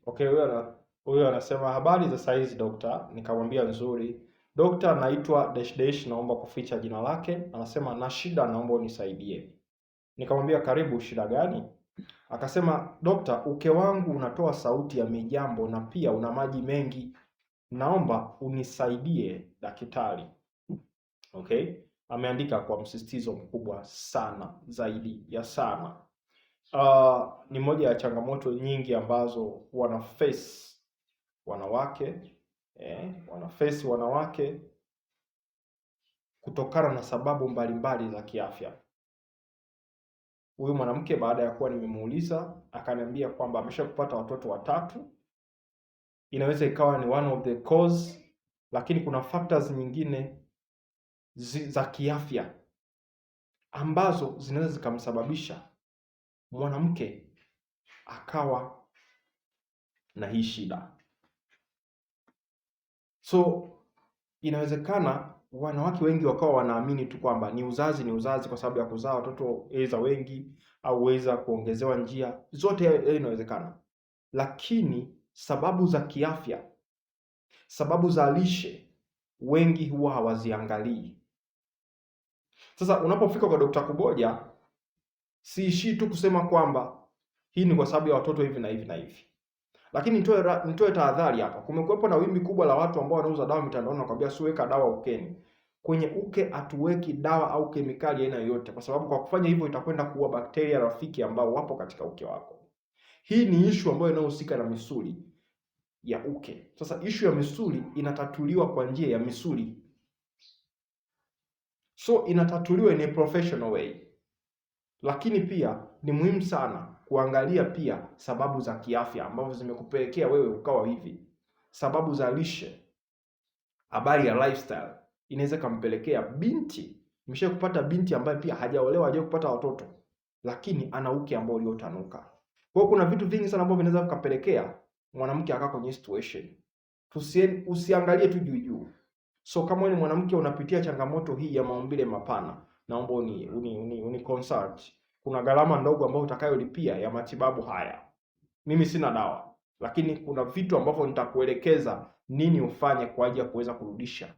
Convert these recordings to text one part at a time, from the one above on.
Okay, huyo anasema habari za saizi dokta. Nikamwambia nzuri. Dokta, naitwa dash dash, naomba kuficha jina lake. Anasema na shida, naomba unisaidie. Nikamwambia karibu, shida gani? Akasema dokta, uke wangu unatoa sauti ya mijambo na pia una maji mengi, naomba unisaidie daktari. Okay, ameandika kwa msisitizo mkubwa sana, zaidi ya sana. Ni moja ya changamoto nyingi ambazo wana face wanawake kutokana na sababu mbalimbali za kiafya. Huyu mwanamke baada ya kuwa nimemuuliza, akaniambia kwamba ameshakupata watoto watatu. Inaweza ikawa ni one of the cause, lakini kuna factors nyingine za kiafya ambazo zinaweza zikamsababisha mwanamke akawa na hii shida. So inawezekana wanawake wengi wakawa wanaamini tu kwamba ni uzazi kwa sababu ya kuzaa watoto aidha wengi au weza kuongezewa njia. Zote inawezekana, lakini sababu za kiafya, sababu za lishe, wengi huwa hawaziangalii. Sasa unapofika kwa Dr. Kuboja, siishii tu kusema kwamba hii ni kwa sababu ya watoto hivi na hivi na hivi, lakini nitoe tahadhari hapa. Kumekuwepo na wimbi kubwa la watu ambao wanauza dawa mitandaoni, nakwambia siweka dawa ukeni. Kwenye uke hatuweki dawa au kemikali aina yoyote, kwa sababu kwa kufanya hivyo itakwenda kuua bakteria rafiki ambao wapo katika uke wako. Hii ni issue ambayo inayohusika na misuli ya uke. Sasa issue ya misuli inatatuliwa kwa njia ya misuli, so inatatuliwa in a professional way. Lakini pia ni muhimu sana kuangalia pia sababu za kiafya ambazo zimekupelekea wewe ukawa hivi. Sababu za lishe, habari ya lifestyle inaweza kumpelekea binti, kupata binti ambaye pia hajaolewa, hajawahi kupata watoto, lakini ana uke ambao uliotanuka. Kwa hiyo kuna vitu vingi sana ambavyo vinaweza kupelekea mwanamke akaa kwenye situation. Usiangalie tu juu juu. So kama wewe ni mwanamke unapitia changamoto hii ya maumbile mapana, naomba uni consult. Kuna gharama ndogo ambayo utakayolipia ya matibabu haya. Mimi sina dawa, lakini kuna vitu ambavyo nitakuelekeza nini ufanye kwa ajili ya kuweza kurudisha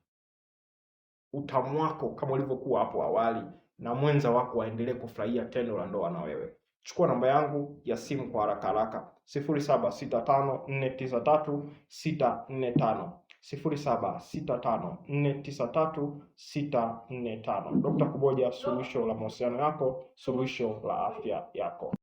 utamu wako kama ulivyokuwa hapo awali, na mwenza wako waendelee kufurahia tendo la ndoa na wewe. Chukua namba yangu ya simu kwa haraka haraka, 0765493645, 0765493645. Dr. Kuboja, suluhisho la mahusiano yako, suluhisho la afya yako.